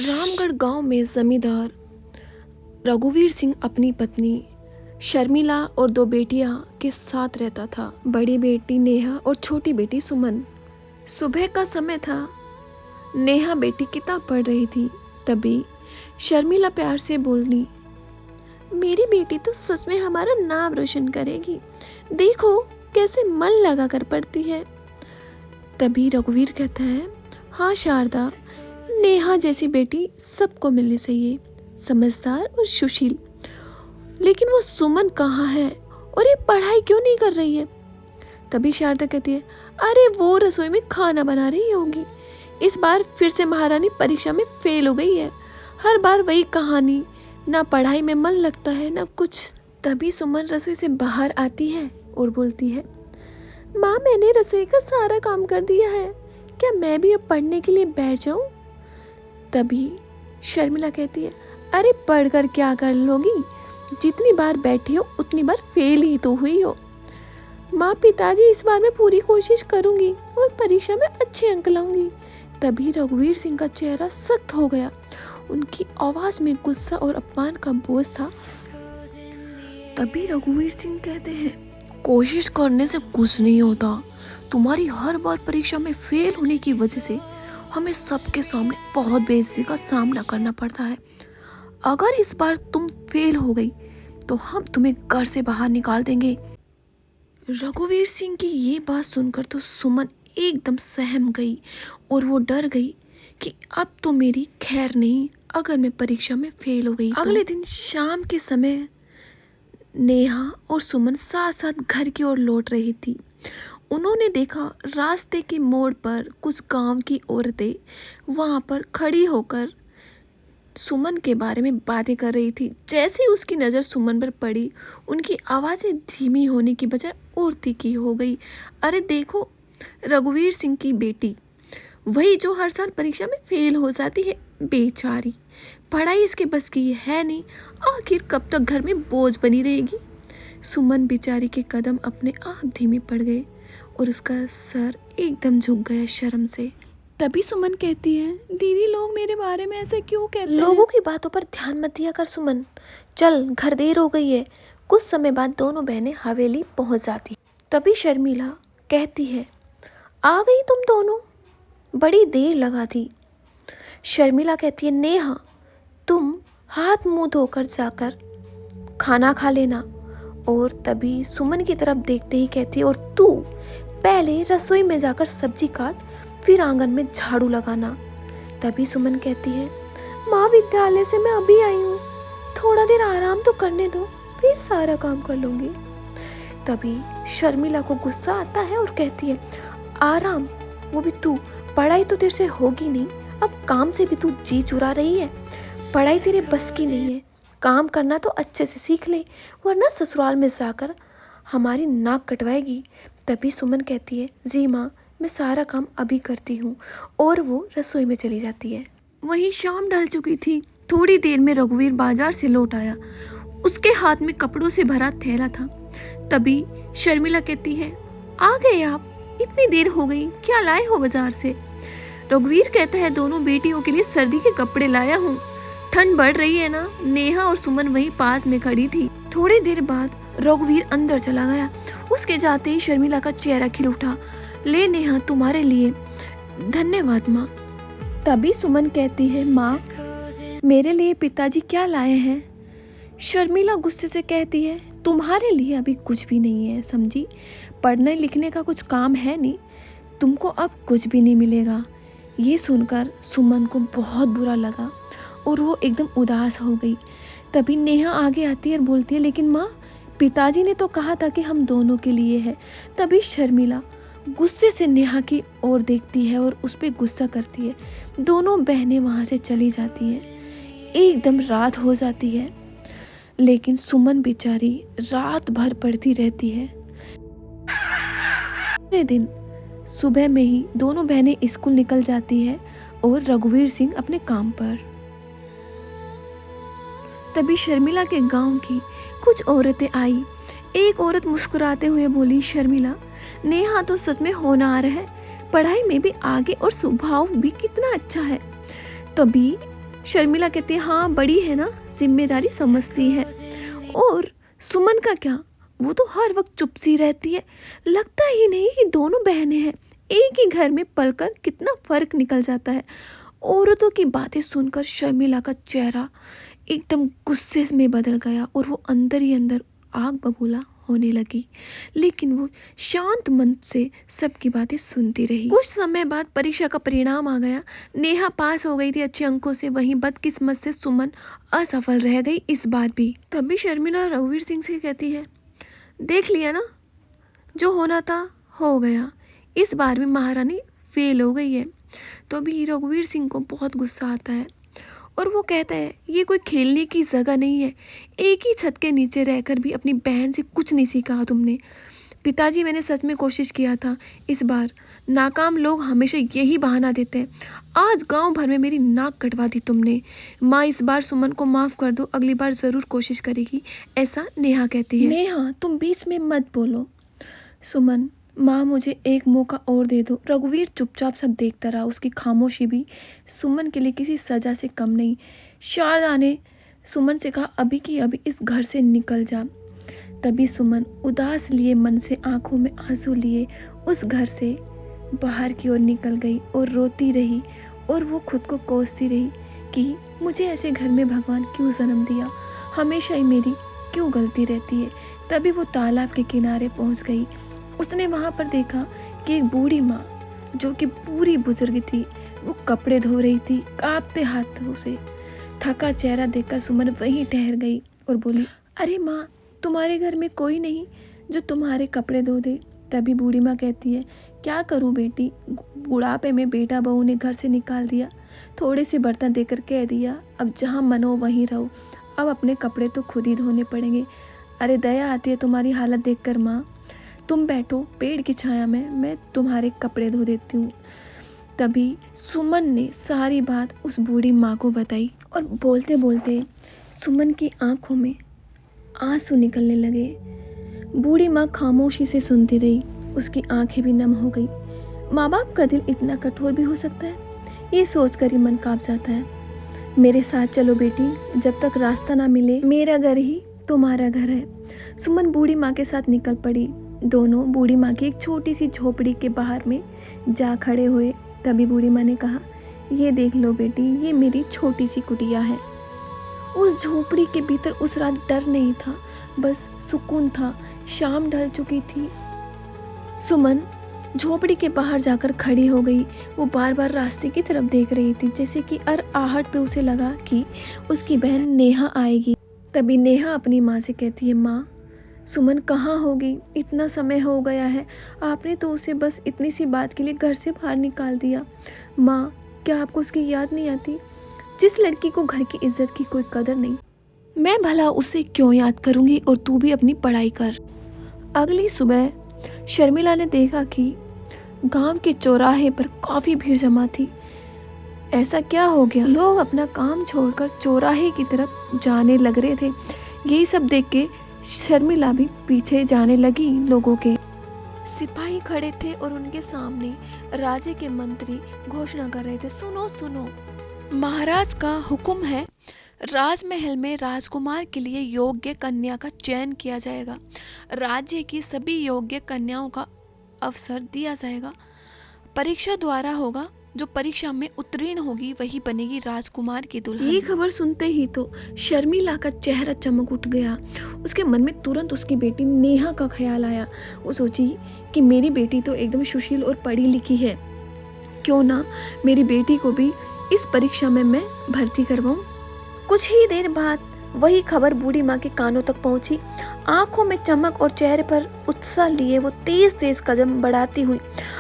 रामगढ़ गांव में जमींदार रघुवीर सिंह अपनी पत्नी शर्मिला और दो बेटियां के साथ रहता था। बड़ी बेटी नेहा और छोटी बेटी सुमन। सुबह का समय था। नेहा बेटी किताब पढ़ रही थी। तभी शर्मिला प्यार से बोली, मेरी बेटी तो सच में हमारा नाम रोशन करेगी। देखो कैसे मन लगा कर पढ़ती है। तभी रघुवीर कहता है, हाँ शारदा, नेहा जैसी बेटी सबको मिलनी चाहिए, समझदार और सुशील। लेकिन वो सुमन कहाँ है और ये पढ़ाई क्यों नहीं कर रही है? तभी शारदा कहती है, अरे वो रसोई में खाना बना रही होगी। इस बार फिर से महारानी परीक्षा में फेल हो गई है। हर बार वही कहानी, ना पढ़ाई में मन लगता है ना कुछ। तभी सुमन रसोई से बाहर आती है और बोलती है, माँ मैंने रसोई का सारा काम कर दिया है, क्या मैं भी अब पढ़ने के लिए बैठ जाऊं? तभी शर्मिला कहती है, अरे पढ़कर क्या कर लोगी? जितनी बार बैठी हो उतनी बार फेल ही तो हुई हो। माँ पिताजी, इस बार मैं पूरी कोशिश करूंगी और परीक्षा में अच्छे अंक लाऊंगी। तभी रघुवीर सिंह का चेहरा सख्त हो गया। उनकी आवाज में गुस्सा और अपमान का बोझ था। तभी रघुवीर सिंह कहते हैं, कोशिश करने से कुछ नहीं होता। तुम्हारी हर बार परीक्षा में फेल होने की वजह से हमें सबके सामने बहुत बेइज्जती का सामना करना पड़ता है। अगर इस बार तुम फेल हो गई तो हम तुम्हें घर से बाहर निकाल देंगे। रघुवीर सिंह की ये बात सुनकर तो सुमन एकदम सहम गई और वो डर गई कि अब तो मेरी खैर नहीं अगर मैं परीक्षा में फेल हो गई। अगले दिन शाम के समय नेहा और सुमन साथ साथ घर की ओर लौट रही थी। उन्होंने देखा रास्ते के मोड़ पर कुछ गांव की औरतें वहां पर खड़ी होकर सुमन के बारे में बातें कर रही थी। जैसे ही उसकी नज़र सुमन पर पड़ी, उनकी आवाज़ें धीमी होने की बजाय और तीखी हो गई। अरे देखो, रघुवीर सिंह की बेटी, वही जो हर साल परीक्षा में फेल हो जाती है। बेचारी, पढ़ाई इसके बस की है नहीं, आखिर कब तक घर में बोझ बनी रहेगी। सुमन बेचारी के कदम अपने आप धीमे पड़ गए और उसका सर एकदम झुक गया शर्म से। तभी सुमन कहती है, दीदी लोग मेरे बारे में ऐसे क्यों कहते हैं? लोगों की बातों पर ध्यान मत दिया कर सुमन, चल घर देर हो गई है। कुछ समय बाद दोनों बहनें हवेली पहुंच जाती। तभी शर्मिला कहती है, आ गई तुम दोनों, बड़ी देर लगा दी। शर्मिला कहती है, नेहा तुम हाथ मुंह धोकर जाकर खाना खा लेना। और तभी सुमन की तरफ देखते ही कहती है, और तू पहले रसोई में जाकर सब्जी काट, फिर आंगन में झाड़ू लगाना। तभी सुमन कहती है, माँ विद्यालय से मैं अभी आई हूँ, थोड़ा देर आराम तो करने दो, फिर सारा काम कर लूँगी। तभी शर्मिला को गुस्सा आता है और कहती है, आराम? वो भी तू? पढ़ाई तो तेरे से होगी नहीं, अब काम से भी तू जी चुरा रही है। पढ़ाई तेरे बस की नहीं है, काम करना तो अच्छे से सीख ले, वरना ससुराल में जाकर हमारी नाक कटवाएगी। तभी सुमन कहती है, जी माँ, मैं सारा काम अभी करती हूँ। और वो रसोई में चली जाती है। वहीं शाम ढल चुकी थी। थोड़ी देर में रघुवीर बाजार से लौट आया। उसके हाथ में कपड़ों से भरा थैला था। तभी शर्मिला कहती है, आ गए आप? इतनी देर हो गई, क्या लाए हो बाजार से? रघुवीर कहता है, दोनों बेटियों के लिए सर्दी के कपड़े लाया हूँ, ठंड बढ़ रही है ना। नेहा और सुमन वहीं पास में खड़ी थी। थोड़ी देर बाद रघुवीर अंदर चला गया। उसके जाते ही शर्मिला का चेहरा खिल उठा। ले नेहा, तुम्हारे लिए। धन्यवाद माँ। तभी सुमन कहती है, माँ मेरे लिए पिताजी क्या लाए हैं? शर्मिला गुस्से से कहती है, तुम्हारे लिए अभी कुछ भी नहीं है समझी। पढ़ने लिखने का कुछ काम है नहीं, तुमको अब कुछ भी नहीं मिलेगा। ये सुनकर सुमन को बहुत बुरा लगा और वो एकदम उदास हो गई। तभी नेहा आगे आती है और बोलती है, लेकिन माँ पिताजी ने तो कहा था कि हम दोनों के लिए है। तभी शर्मिला गुस्से से नेहा की ओर देखती है और उस पर गुस्सा करती है। दोनों बहनें वहाँ से चली जाती हैं। एकदम रात हो जाती है, लेकिन सुमन बेचारी रात भर पढ़ती रहती है। अगले दिन सुबह में ही दोनों बहनें स्कूल निकल जाती है और रघुवीर सिंह अपने काम पर। तभी शर्मिला के गांव की कुछ औरतें आई। एक औरत मुस्कुराते हुए बोली, शर्मिला, नेहा तो सच में होनहार है, पढ़ाई में भी आगे और स्वभाव भी कितना अच्छा है। तभी शर्मिला कहती है हाँ बड़ी है ना, जिम्मेदारी समझती है। और सुमन का क्या, वो तो हर वक्त चुप सी रहती है। लगता ही नहीं कि दोनों बहनें हैं। एक ही घर में पलकर कितना फर्क निकल जाता है। औरतों की बातें सुनकर शर्मिला का चेहरा एकदम गुस्से में बदल गया और वो अंदर ही अंदर आग बबूला होने लगी। लेकिन वो शांत मन से सबकी बातें सुनती रही। कुछ समय बाद परीक्षा का परिणाम आ गया। नेहा पास हो गई थी अच्छे अंकों से, वहीं बदकिस्मत से सुमन असफल रह गई इस बार भी। तभी शर्मिला रघुवीर सिंह से कहती है देख लिया ना, जो होना था हो गया, इस बार भी महारानी फेल हो गई है। तो अभी रघुवीर सिंह को बहुत गुस्सा आता है और वो कहता है ये कोई खेलने की जगह नहीं है। एक ही छत के नीचे रहकर भी अपनी बहन से कुछ नहीं सीखा तुमने। पिताजी मैंने सच में कोशिश किया था, इस बार नाकाम लोग हमेशा यही बहाना देते हैं। आज गांव भर में मेरी नाक कटवा दी तुमने। माँ इस बार सुमन को माफ़ कर दो, अगली बार ज़रूर कोशिश करेगी, ऐसा नेहा कहती है। नेहा तुम बीच में मत बोलो। सुमन माँ मुझे एक मौका और दे दो। रघुवीर चुपचाप सब देखता रहा। उसकी खामोशी भी सुमन के लिए किसी सज़ा से कम नहीं। शारदा ने सुमन से कहा अभी की अभी इस घर से निकल जा। तभी सुमन उदास लिए मन से आंखों में आंसू लिए उस घर से बाहर की ओर निकल गई और रोती रही। और वो खुद को कोसती रही कि मुझे ऐसे घर में भगवान क्यों जन्म दिया, हमेशा ही मेरी क्यों गलती रहती है। तभी वो तालाब के किनारे पहुंच गई। उसने वहाँ पर देखा कि एक बूढ़ी माँ जो कि पूरी बुजुर्ग थी, वो कपड़े धो रही थी कांपते हाथों से। थका चेहरा देखकर सुमन वहीं ठहर गई और बोली अरे माँ, तुम्हारे घर में कोई नहीं जो तुम्हारे कपड़े धो दे। तभी बूढ़ी माँ कहती है क्या करूँ बेटी, बुढ़ापे में बेटा बहू ने घर से निकाल दिया, थोड़े से बर्तन देकर कह दिया अब जहाँ मन हो वहीं रहो, अब अपने कपड़े तो खुद ही धोने पड़ेंगे। अरे दया आती है तुम्हारी हालत देखकर माँ, तुम बैठो पेड़ की छाया में, मैं तुम्हारे कपड़े धो देती हूँ। तभी सुमन ने सारी बात उस बूढ़ी माँ को बताई और बोलते बोलते सुमन की आंखों में आंसू निकलने लगे। बूढ़ी माँ खामोशी से सुनती रही, उसकी आंखें भी नम हो गई। माँ बाप का दिल इतना कठोर भी हो सकता है, ये सोचकर ही मन कांप जाता है। मेरे साथ चलो बेटी, जब तक रास्ता ना मिले मेरा घर ही तुम्हारा घर है। सुमन बूढ़ी माँ के साथ निकल पड़ी। दोनों बूढ़ी माँ की एक छोटी सी झोपड़ी के बाहर में जा खड़े हुए। तभी बूढ़ी माँ ने कहा ये देख लो बेटी, ये मेरी छोटी सी कुटिया है। उस झोपड़ी के भीतर उस रात डर नहीं था, बस सुकून था। शाम ढल चुकी थी। सुमन झोपड़ी के बाहर जाकर खड़ी हो गई। वो बार बार रास्ते की तरफ देख रही थी, जैसे कि आहट पे उसे लगा कि उसकी बहन नेहा आएगी। तभी नेहा अपनी माँ से कहती है माँ, सुमन कहाँ होगी, इतना समय हो गया है, आपने तो उसे बस इतनी सी बात के लिए घर से बाहर निकाल दिया। माँ क्या आपको उसकी याद नहीं आती, जिस लड़की को घर की इज्जत की कोई कदर नहीं, मैं भला उसे क्यों याद करूँगी, और तू भी अपनी पढ़ाई कर। अगली सुबह शर्मिला ने देखा कि गांव के चौराहे पर काफ़ी भीड़ जमा थी। ऐसा क्या हो गया, लोग अपना काम छोड़कर चौराहे की तरफ जाने लग रहे थे। यही सब देख के शर्मिला भी पीछे जाने लगी। लोगों के सिपाही खड़े थे और उनके सामने राजे के मंत्री घोषणा कर रहे थे सुनो सुनो, महाराज का हुक्म है, राजमहल में राजकुमार के लिए योग्य कन्या का चयन किया जाएगा। राज्य की सभी योग्य कन्याओं का अवसर दिया जाएगा। परीक्षा द्वारा होगा, जो परीक्षा में उत्तीर्ण होगी वही बनेगी राजकुमार की दुल्हन। ये खबर सुनते ही तो शर्मिला का चेहरा चमक उठ गया। उसके मन में तुरंत उसकी बेटी नेहा का ख्याल आया। वो सोची कि मेरी बेटी तो एकदम सुशील और पढ़ी लिखी है, क्यों ना मेरी बेटी को भी इस परीक्षा में मैं भर्ती करवाऊं। कुछ ही देर बाद वही खबर बूढ़ी माँ के कानों तक पहुंची। आंखों में चमक और चेहरे पर उत्साह लिए वो तेज तेज कदम बढ़ाती हुई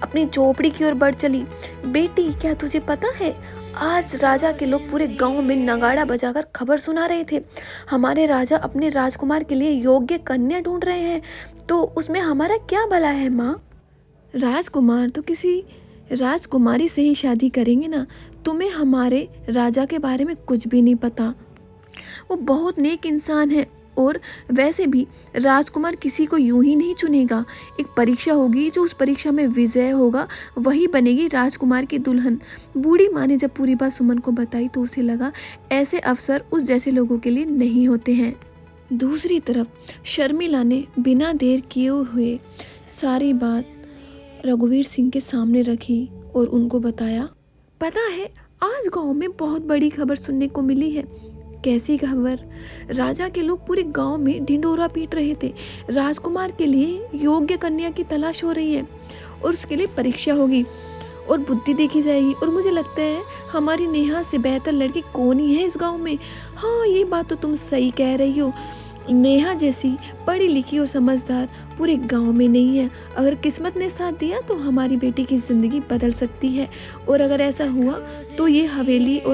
अपनी झोपड़ी की ओर बढ़ चली। बेटी क्या तुझे पता है, आज राजा के लोग पूरे गांव में नगाड़ा बजाकर खबर सुना रहे थे। हमारे राजा अपने राजकुमार के लिए योग्य कन्या ढूंढ रहे हैं, तो उसमें हमारा क्या भला है माँ। राजकुमार तो किसी राजकुमारी से ही शादी करेंगे ना, तुम्हें हमारे राजा के बारे में कुछ भी नहीं पता। वो बहुत नेक इंसान है, और वैसे भी राजकुमार किसी को यूं ही नहीं चुनेगा। एक परीक्षा होगी, जो उस परीक्षा में विजय होगा वही बनेगी राजकुमार की दुल्हन। बूढ़ी माँ ने जब पूरी बात सुमन को बताई तो उसे लगा ऐसे अवसर उस जैसे लोगों के लिए नहीं होते हैं। दूसरी तरफ शर्मिला ने बिना देर किए हुए सारी बात रघुवीर सिंह के सामने रखी और उनको बताया, पता है आज गांव में बहुत बड़ी खबर सुनने को मिली है। कैसी खबर? राजा के लोग पूरे गांव में ढिंढोरा पीट रहे थे। राजकुमार के लिए योग्य कन्या की तलाश हो रही है और उसके लिए परीक्षा होगी और बुद्धि देखी जाएगी। और मुझे लगता है हमारी नेहा से बेहतर लड़की कौन ही है इस गांव में। हाँ, ये बात तो तुम सही कह रही हो। नेहा जैसी पढ़ी लिखी और समझदार पूरे गांव में नहीं है। अगर किस्मत ने साथ दिया तो हमारी बेटी की ज़िंदगी बदल सकती है। और अगर ऐसा हुआ तो ये हवेली और